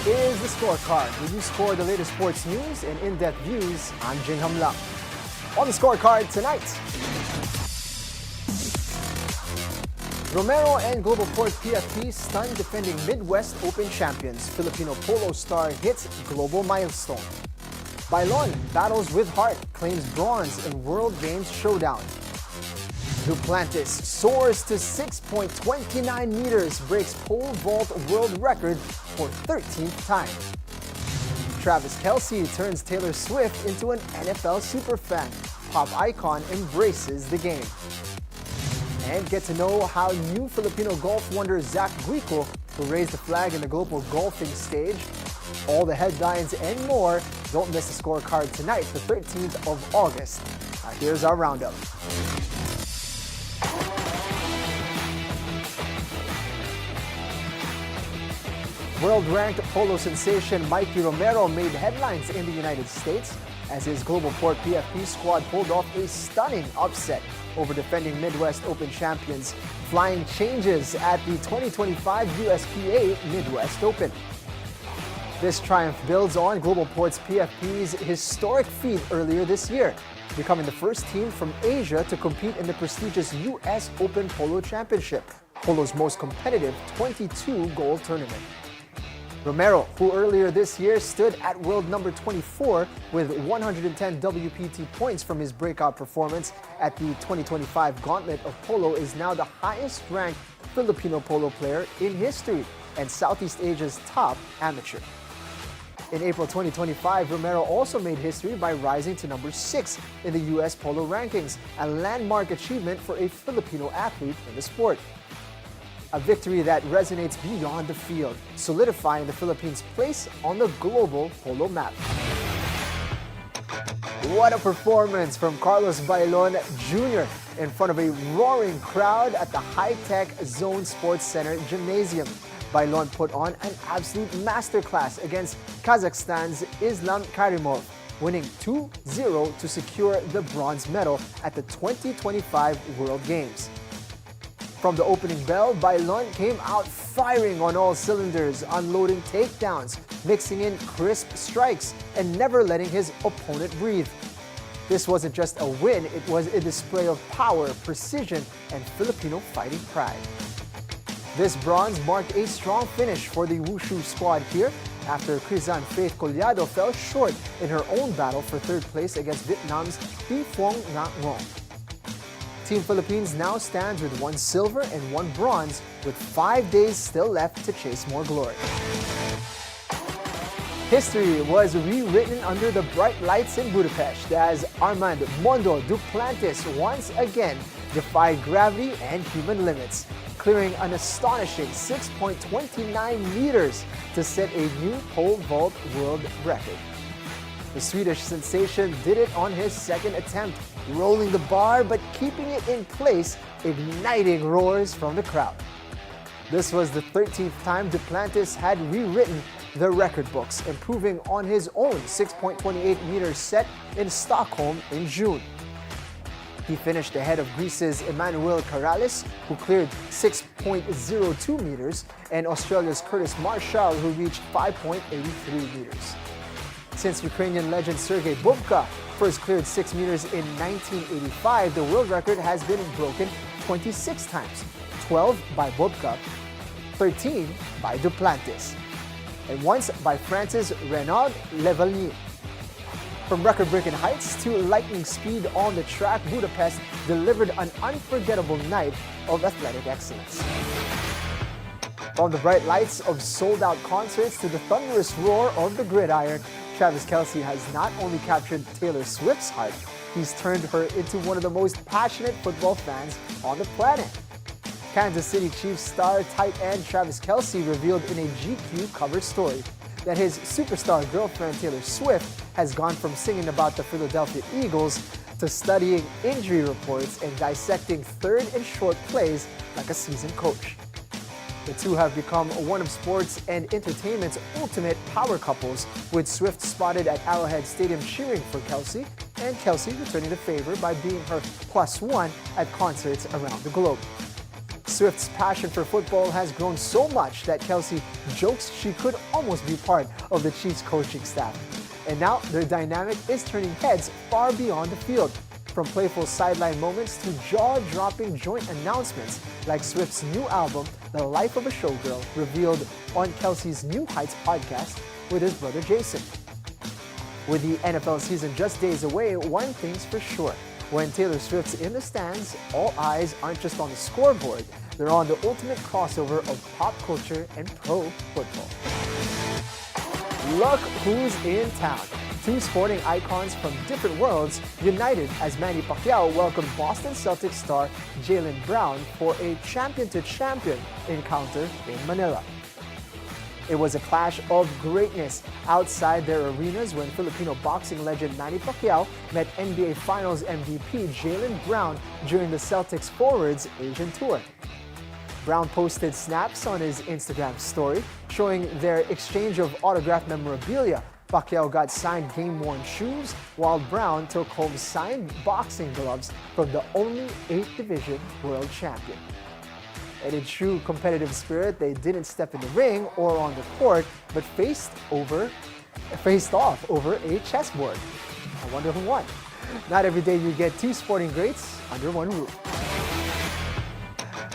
is the Scorecard, where you score the latest sports news and in-depth views. I'm Jim Jamlang. On the Scorecard tonight, Romero and Globalport-PFP stun defending Midwest Open champions. Filipino Polo Star hits global milestone. Baylon battles with heart, claims bronze in World Games showdown. Duplantis soars to 6.29 meters, breaks pole vault world record for 13th time. Travis Kelce turns Taylor Swift into an NFL superfan. Pop icon embraces the game. And get to know how new Filipino golf wonder Zach Guico will raise the flag in the global golfing stage. All the headlines and more. Don't miss the Scorecard tonight, the 13th of August. Now here's our roundup. World-ranked polo sensation Mikey Romero made headlines in the United States as his Globalport-PFP squad pulled off a stunning upset over defending Midwest Open champions. Flying changes at the 2025 USPA Midwest Open. This triumph builds on Globalport's PFP's historic feat earlier this year, becoming the first team from Asia to compete in the prestigious US Open Polo Championship, Polo's most competitive 22-goal tournament. Romero, who earlier this year stood at world number 24 with 110 WPT points from his breakout performance at the 2025 Gauntlet of Polo, is now the highest-ranked Filipino polo player in history and Southeast Asia's top amateur. In April 2025, Romero also made history by rising to number 6 in the US Polo rankings, a landmark achievement for a Filipino athlete in the sport. A victory that resonates beyond the field, solidifying the Philippines' place on the global polo map. What a performance from Carlos Baylon Jr. in front of a roaring crowd at the high-tech Zone Sports Center Gymnasium. Baylon put on an absolute masterclass against Kazakhstan's Islam Karimov, winning 2-0 to secure the bronze medal at the 2025 World Games. From the opening bell, Baylon came out firing on all cylinders, unloading takedowns, mixing in crisp strikes, and never letting his opponent breathe. This wasn't just a win, it was a display of power, precision, and Filipino fighting pride. This bronze marked a strong finish for the Wushu squad here after Krizan Faith Collado fell short in her own battle for third place against Vietnam's Thi Phuong Nhat Nguyen. Team Philippines now stands with 1 silver and 1 bronze, with 5 days still left to chase more glory. History was rewritten under the bright lights in Budapest as Armand Duplantis once again defied gravity and human limits, clearing an astonishing 6.29 meters to set a new pole vault world record. The Swedish sensation did it on his second attempt, rolling the bar but keeping it in place, igniting roars from the crowd. This was the 13th time Duplantis had rewritten the record books, improving on his own 6.28 meter set in Stockholm in June. He finished ahead of Greece's Emmanuel Karalis, who cleared 6.02 meters, and Australia's Curtis Marshall, who reached 5.83 meters. Since Ukrainian legend Sergei Bubka first cleared 6 meters in 1985, the world record has been broken 26 times, 12 by Bubka, 13 by Duplantis, and once by Francis Renaud Levalny. From record-breaking heights to lightning speed on the track, Budapest delivered an unforgettable night of athletic excellence. From the bright lights of sold-out concerts to the thunderous roar of the gridiron, Travis Kelce has not only captured Taylor Swift's heart, he's turned her into one of the most passionate football fans on the planet. Kansas City Chiefs star tight end Travis Kelce revealed in a GQ cover story that his superstar girlfriend Taylor Swift has gone from singing about the Philadelphia Eagles to studying injury reports and dissecting third and short plays like a seasoned coach. The two have become one of sports and entertainment's ultimate power couples, with Swift spotted at Arrowhead Stadium cheering for Kelce, and Kelce returning the favor by being her +1 at concerts around the globe. Swift's passion for football has grown so much that Kelce jokes she could almost be part of the Chiefs coaching staff. And now their dynamic is turning heads far beyond the field. From playful sideline moments to jaw-dropping joint announcements like Swift's new album, The Life of a Showgirl, revealed on Kelce's New Heights podcast with his brother Jason. With the NFL season just days away, one thing's for sure. When Taylor Swift's in the stands, all eyes aren't just on the scoreboard, they're on the ultimate crossover of pop culture and pro football. Look who's in town. Two sporting icons from different worlds united as Manny Pacquiao welcomed Boston Celtics star Jaylen Brown for a champion-to-champion encounter in Manila. It was a clash of greatness outside their arenas when Filipino boxing legend Manny Pacquiao met NBA Finals MVP Jaylen Brown during the Celtics forwards Asian tour. Brown posted snaps on his Instagram story showing their exchange of autographed memorabilia. Pacquiao got signed game-worn shoes, while Brown took home signed boxing gloves from the only 8th Division world champion. And in true competitive spirit, they didn't step in the ring or on the court, but faced off over a chessboard. I wonder who won. Not every day you get two sporting greats under one roof.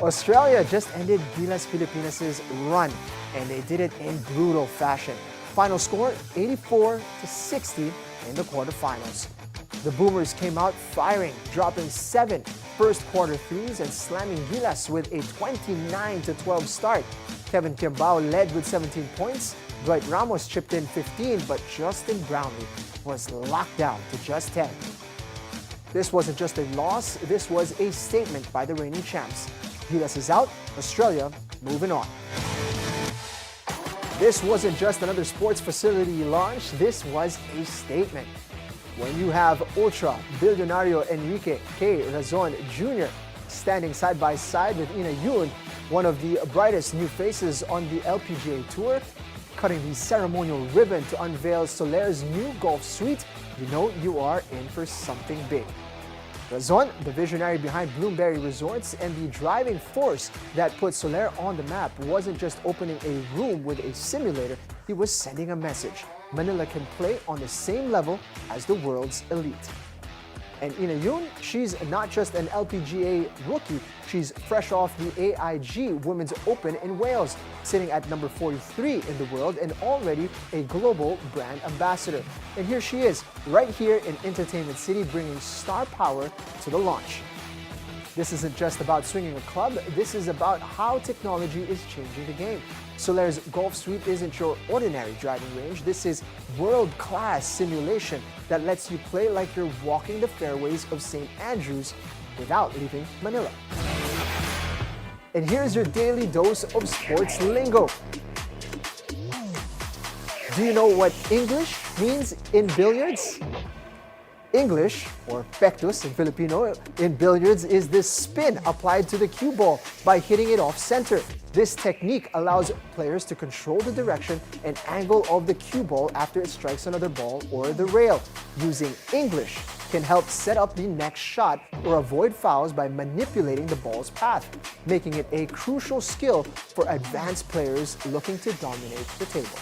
Australia just ended Gilas Pilipinas' run, and they did it in brutal fashion. Final score, 84-60 in the quarterfinals. The Boomers came out firing, dropping 7 first-quarter threes and slamming Gilas with a 29-12 start. Kevin Kimbao led with 17 points. Dwight Ramos chipped in 15, but Justin Brownlee was locked down to just 10. This wasn't just a loss, this was a statement by the reigning champs. Gilas is out, Australia moving on. This wasn't just another sports facility launch, this was a statement. When you have Ultra Bilyonaryo Enrique K. Razon Jr. standing side by side with Ina Yun, one of the brightest new faces on the LPGA Tour, cutting the ceremonial ribbon to unveil Solair's new golf suite, you know you are in for something big. Razon, the visionary behind Bloomberry Resorts and the driving force that put Solair on the map, wasn't just opening a room with a simulator, he was sending a message. Manila can play on the same level as the world's elite. And Ina Yun, she's not just an LPGA rookie, she's fresh off the AIG Women's Open in Wales, sitting at number 43 in the world and already a global brand ambassador. And here she is, right here in Entertainment City, bringing star power to the launch. This isn't just about swinging a club, this is about how technology is changing the game. Solair's golf suite isn't your ordinary driving range. This is world-class simulation that lets you play like you're walking the fairways of St. Andrews without leaving Manila. And here's your daily dose of sports lingo. Do you know what English means in billiards? English, or pectus in Filipino, in billiards is the spin applied to the cue ball by hitting it off center. This technique allows players to control the direction and angle of the cue ball after it strikes another ball or the rail. Using English can help set up the next shot or avoid fouls by manipulating the ball's path, making it a crucial skill for advanced players looking to dominate the table.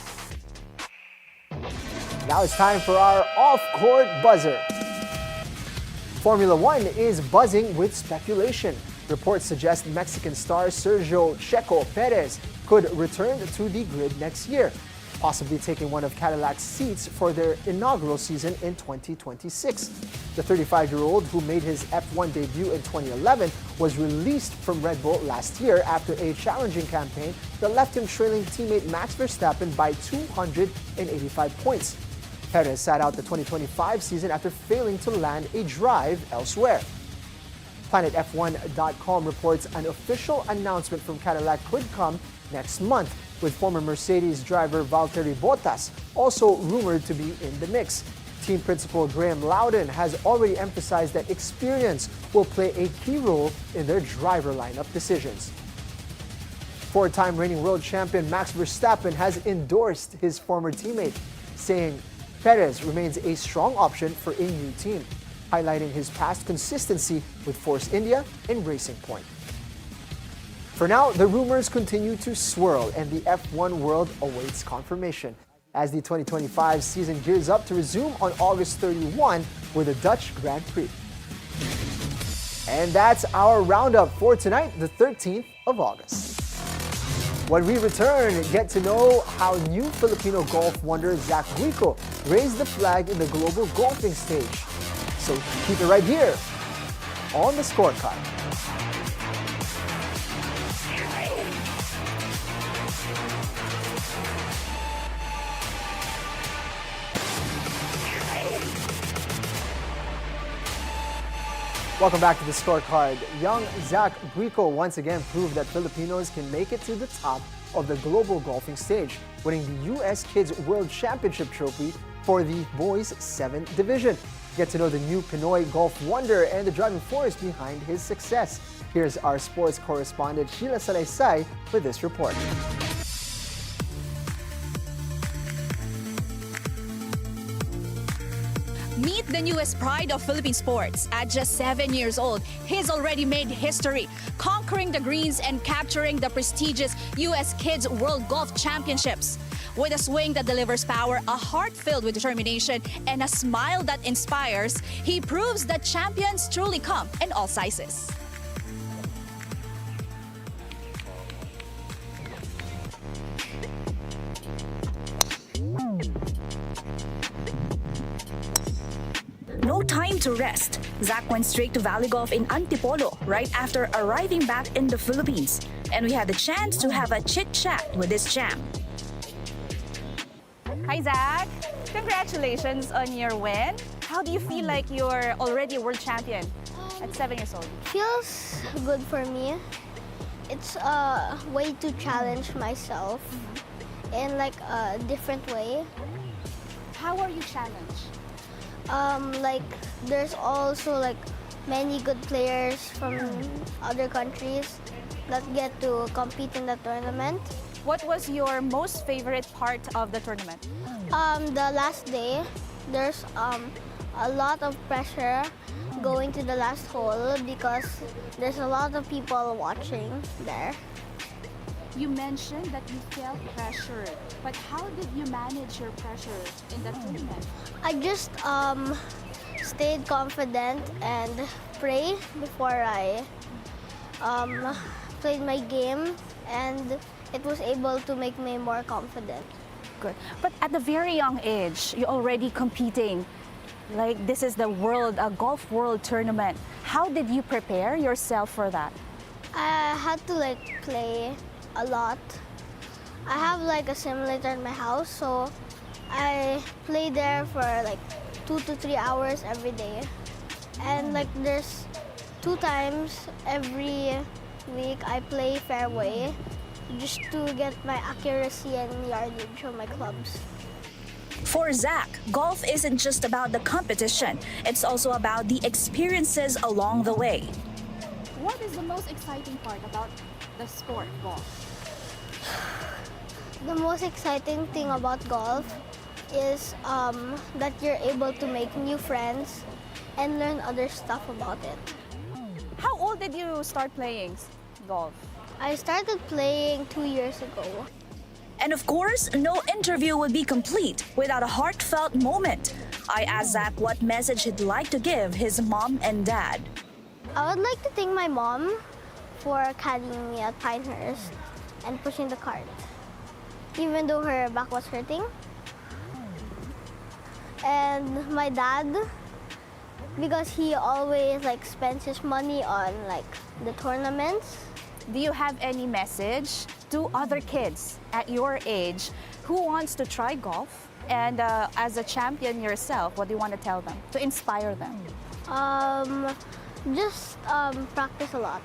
Now it's time for our off-court buzzer. Formula One is buzzing with speculation. Reports suggest Mexican star Sergio Checo Perez could return to the grid next year, possibly taking one of Cadillac's seats for their inaugural season in 2026. The 35-year-old, who made his F1 debut in 2011, was released from Red Bull last year after a challenging campaign that left him trailing teammate Max Verstappen by 285 points. Perez sat out the 2025 season after failing to land a drive elsewhere. PlanetF1.com reports an official announcement from Cadillac could come next month, with former Mercedes driver Valtteri Bottas also rumored to be in the mix. Team principal Graham Loudon has already emphasized that experience will play a key role in their driver lineup decisions. Four-time reigning world champion Max Verstappen has endorsed his former teammate, saying Perez remains a strong option for a new team, highlighting his past consistency with Force India and Racing Point. For now, the rumors continue to swirl and the F1 world awaits confirmation as the 2025 season gears up to resume on August 31 with the Dutch Grand Prix. And that's our roundup for tonight, the 13th of August. When we return, get to know how new Filipino golf wonder Zach Guico raised the flag in the global golfing stage. So keep it right here on the Scorecard. Welcome back to the Scorecard. Young Zach Guico once again proved that Filipinos can make it to the top of the global golfing stage, winning the U.S. Kids World Championship trophy for the boys' 7th division. Get to know the new Pinoy golf wonder and the driving force behind his success. Here's our sports correspondent Sheila Salaysay with this report. Meet the newest pride of Philippine sports. At just 7 years old, he's already made history, conquering the greens and capturing the prestigious U.S. Kids World Golf Championships. With a swing that delivers power, a heart filled with determination, and a smile that inspires, he proves that champions truly come in all sizes. No time to rest. Zach went straight to Valley Golf in Antipolo right after arriving back in the Philippines. And we had the chance to have a chit-chat with this champ. Hi, Zach. Congratulations on your win. How do you feel like you're already a world champion at 7 years old? Feels good for me. It's a way to challenge myself in like a different way. How are you challenged? Like there's also like many good players from other countries that get to compete in the tournament. What was your most favorite part of the tournament? The last day, there's a lot of pressure going to the last hole because there's a lot of people watching there. You mentioned that you felt pressured, but how did you manage your pressure in the tournament? I just stayed confident and pray before I played my game, and it was able to make me more confident. Good. But at a very young age, you're already competing. Like this is the world, a golf world tournament. How did you prepare yourself for that? I had to like play a lot. I have like a simulator in my house, so I play there for like 2 to 3 hours every day. And like there's 2 times every week I play fairway just to get my accuracy and yardage on my clubs. For Zach, golf isn't just about the competition. It's also about the experiences along the way. What is the most exciting part about the sport, golf? The most exciting thing about golf is that you're able to make new friends and learn other stuff about it. How old did you start playing golf? I started playing 2 years ago. And of course, no interview would be complete without a heartfelt moment. I asked Zach what message he'd like to give his mom and dad. I would like to thank my mom for carrying me at Pinehurst and pushing the cart, even though her back was hurting. And my dad, because he always like spends his money on like the tournaments. Do you have any message to other kids at your age who wants to try golf? And as a champion yourself, what do you want to tell them to inspire them? Just practice a lot.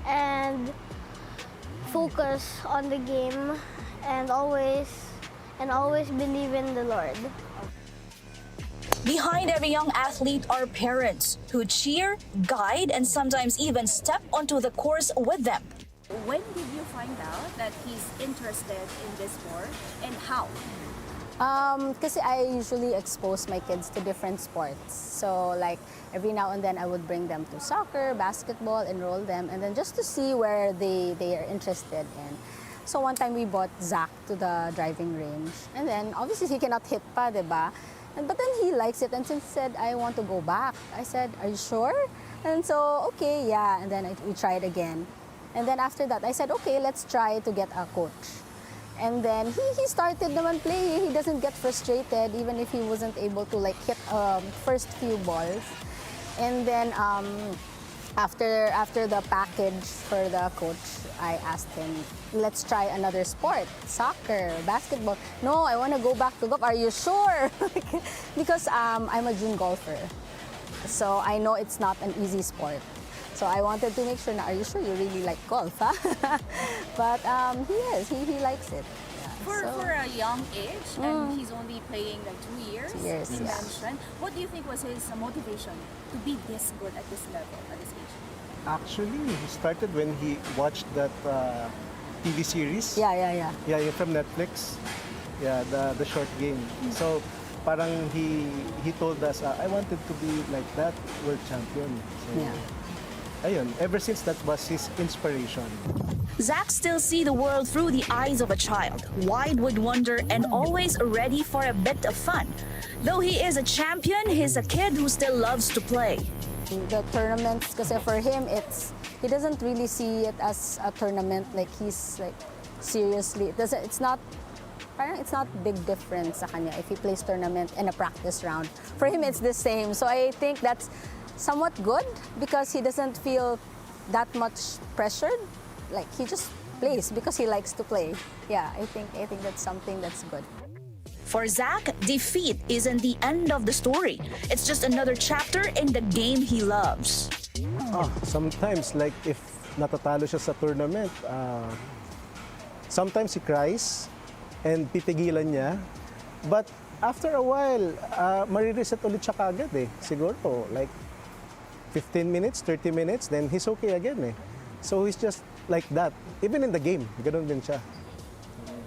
And focus on the game and always believe in the Lord. Behind every young athlete are parents who cheer, guide, and sometimes even step onto the course with them. When did you find out that he's interested in this sport and how? Kasi I usually expose my kids to different sports. So like every now and then I would bring them to soccer, basketball, enroll them, and then just to see where they are interested in. So one time we brought Zach to the driving range, and then obviously he cannot hit pa, diba? But then he likes it, and since he said, I want to go back, I said, are you sure? And so, okay, yeah, and then we tried again. And then after that, I said, okay, let's try to get a coach. And then he started naman playing. He doesn't get frustrated even if he wasn't able to like hit first few balls. And then after the package for the coach, I asked him, let's try another sport, soccer, basketball. No, I want to go back to golf. Are you sure? Because I'm a June golfer. So I know it's not an easy sport. So I wanted to make sure, are you sure you really like golf? Huh? But he is, he likes it. Yeah. For a young age, and he's only playing like 2 years, 2 years, you yeah. mentioned. What do you think was his motivation to be this good at this level, at this age? Actually, he started when he watched that TV series. Yeah. Yeah, yung from Netflix. Yeah, the short game. So, parang he told us, I wanted to be like that world champion. So, Yeah. ayun, ever since that was his inspiration. Zach still see the world through the eyes of a child, wide with wonder and always ready for a bit of fun. Though he is a champion, he's a kid who still loves to play. The tournaments, kasi for him, he doesn't really see it as a tournament. Like he's like seriously, it's not big difference sa kanya if he plays tournament and a practice round. For him, it's the same. So I think that's somewhat good because he doesn't feel that much pressured. Like he just plays because he likes to play. Yeah, I think that's something that's good. For Zach, defeat isn't the end of the story. It's just another chapter in the game he loves. Sometimes, like if natatalo siya sa tournament, sometimes he cries and pipigilan niya. But after a while, marireset ulit siya kagad eh. Siguro, like 15 minutes, 30 minutes, then he's okay again eh. So he's just like that. Even in the game, ganun din siya.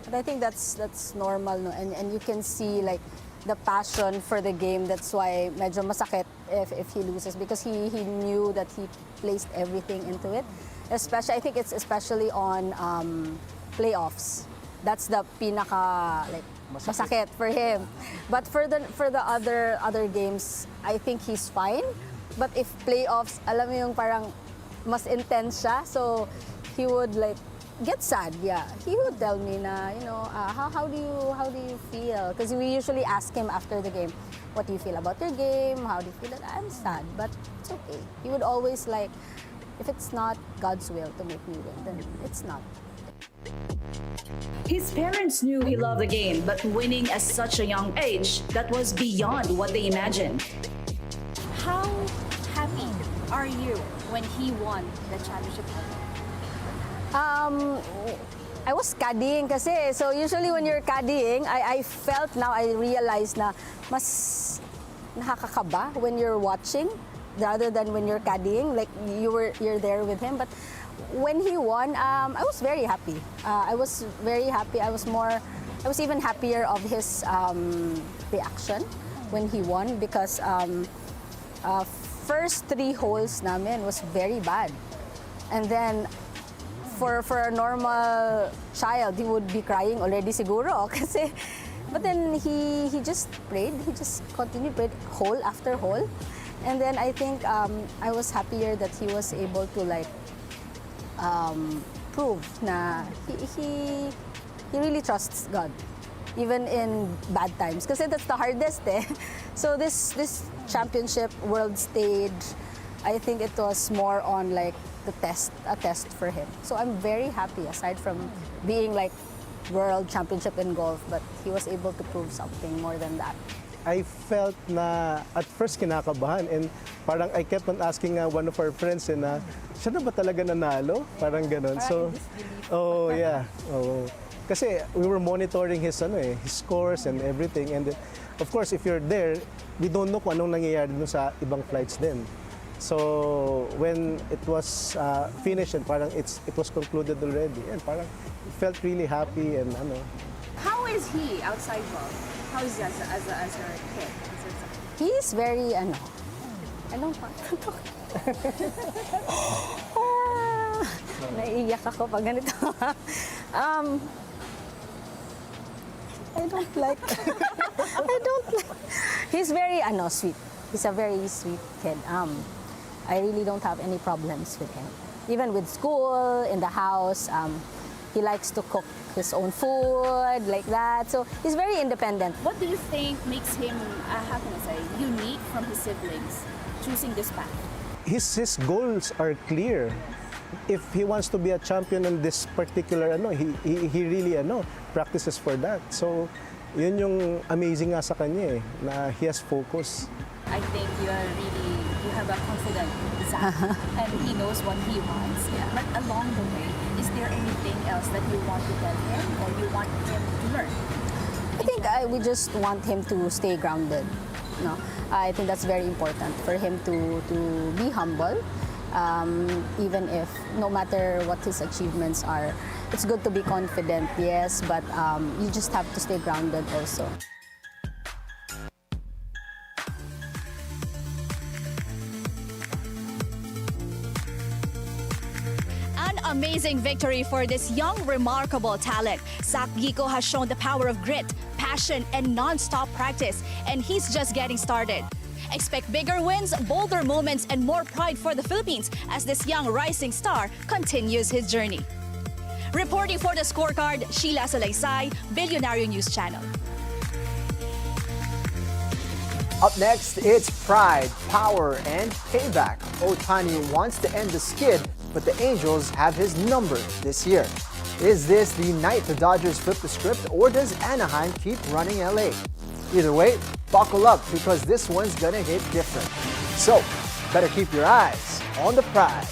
But I think that's normal, no? And you can see like the passion for the game. That's why medyo masakit if he loses because he knew that he placed everything into it. Especially, I think it's especially on playoffs. That's the pinaka like masakit for him. But for the other games, I think he's fine. But if playoffs, alam mo yung parang mas intense siya, so he would like get sad. Yeah, he would tell me na, you know, how do you feel? Because we usually ask him after the game, what do you feel about your game? How do you feel? I'm sad, but it's okay. He would always like, if it's not God's will to make me win, then it's not. His parents knew he loved the game, but winning at such a young age, that was beyond what they imagined. How happy are you when he won the championship? I was caddying kasi. So usually when you're caddying, I felt now, I realized na mas nakakakaba when you're watching rather than when you're caddying. Like you're there with him. But when he won, I was very happy. I was very happy. I was even happier of his reaction when he won because first 3 holes namin was very bad. And then for a normal child, he would be crying already siguro kasi but then he just prayed. He just continued prayed hole after hole. And then I think I was happier that he was able to like prove na he really trusts God even in bad times kasi that's the hardest eh. So this championship world stage, I think it was more on like a test for him. So I'm very happy aside from being like world championship in golf, but he was able to prove something more than that. I felt na at first kinakabahan and parang I kept on asking one of our friends na siya na ba talaga nanalo? Parang ganun. So, oh yeah. Oh. Kasi we were monitoring his scores and everything, and of course if you're there, we don't know kung anong nangyayari dun sa ibang flights din. So when it was finished and parang it was concluded already, and parang felt really happy and ano. How is he outside golf? How is he as your kid? He's very, I don't want to talk. Naiiyak ako pag ganito. I don't like. He's very, sweet. He's a very sweet kid. I really don't have any problems with him. Even with school, in the house, he likes to cook his own food, like that. So he's very independent. What do you think makes him, how can I say, unique from his siblings, choosing this path? His goals are clear. If he wants to be a champion in this particular, he really practices for that. So yun yung amazing nga sa kanya na he has focus. I think you have a confident Zach, and he knows what he wants. Yeah. But along the way, is there anything else that you want to tell him or you want him to learn? I think we just want him to stay grounded. No, I think that's very important for him to be humble. Even if no matter what his achievements are, it's good to be confident, yes, but you just have to stay grounded also. An amazing victory for this young, remarkable talent. Zach Guico has shown the power of grit, passion, and non-stop practice, and he's just getting started. Expect bigger wins, bolder moments, and more pride for the Philippines as this young rising star continues his journey. Reporting for the Scorecard, Gilas Pilipinas Bilyonaryo News Channel. Up next, it's pride, power, and payback. Ohtani wants to end the skid, but the Angels have his number this year. Is this the night the Dodgers flip the script, or does Anaheim keep running LA? Either way, buckle up because this one's gonna hit different. So, better keep your eyes on the prize.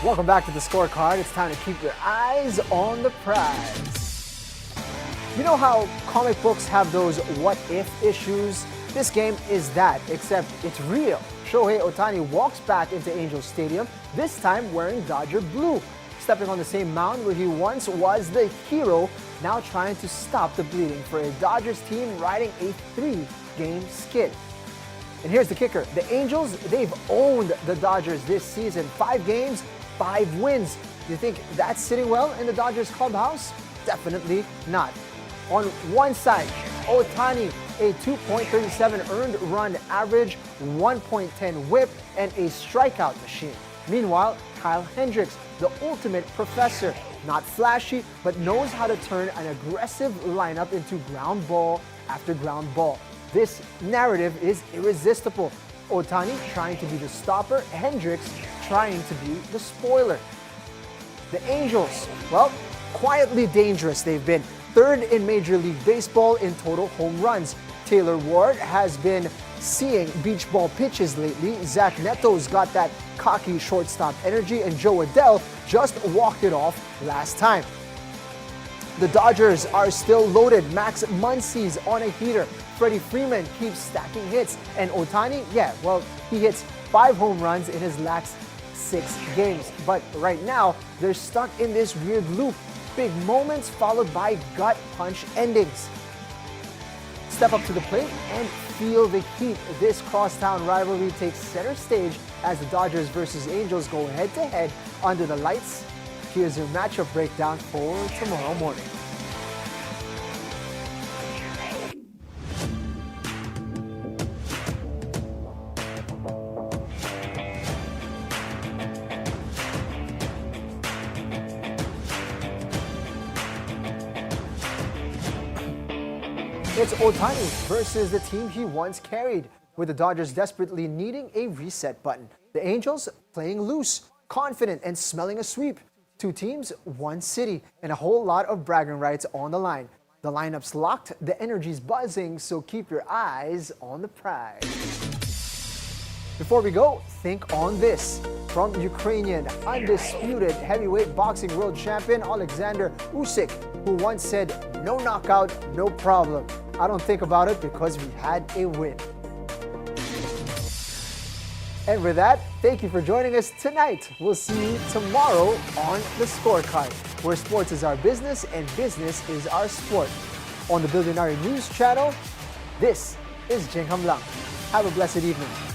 Welcome back to the Scorecard. It's time to keep your eyes on the prize. You know how comic books have those what-if issues? This game is that, except it's real. Shohei Ohtani walks back into Angel Stadium, this time wearing Dodger blue, stepping on the same mound where he once was the hero, now trying to stop the bleeding for a Dodgers team riding a 3-game skid. And here's the kicker. The Angels, they've owned the Dodgers this season. 5 games, 5 wins. Do you think that's sitting well in the Dodgers clubhouse? Definitely not. On one side, Ohtani, a 2.37 earned run average, 1.10 whip, and a strikeout machine. Meanwhile, Kyle Hendricks, the ultimate professor. Not flashy, but knows how to turn an aggressive lineup into ground ball after ground ball. This narrative is irresistible. Ohtani trying to be the stopper, Hendricks trying to be the spoiler. The Angels, well, quietly dangerous they've been. 3rd in Major League Baseball in total home runs. Taylor Ward has been seeing beach ball pitches lately. Zach Neto's got that cocky shortstop energy, and Joe Adell just walked it off last time. The Dodgers are still loaded. Max Muncy's on a heater. Freddie Freeman keeps stacking hits. And Ohtani, he hits 5 home runs in his last 6 games. But right now, they're stuck in this weird loop. Big moments followed by gut punch endings. Step up to the plate and feel the heat. This crosstown rivalry takes center stage as the Dodgers versus Angels go head-to-head under the lights. Here's your matchup breakdown for tomorrow morning. It's Ohtani versus the team he once carried, with the Dodgers desperately needing a reset button. The Angels playing loose, confident, and smelling a sweep. 2 teams, 1 city, and a whole lot of bragging rights on the line. The lineup's locked, the energy's buzzing, so keep your eyes on the prize. Before we go, think on this. From Ukrainian undisputed heavyweight boxing world champion Alexander Usyk, who once said, "No knockout, no problem. I don't think about it because we had a win." And with that, thank you for joining us tonight. We'll see you tomorrow on The Scorecard, where sports is our business and business is our sport. On the Bilyonaryo News Channel, this is Jim Jamlang. Have a blessed evening.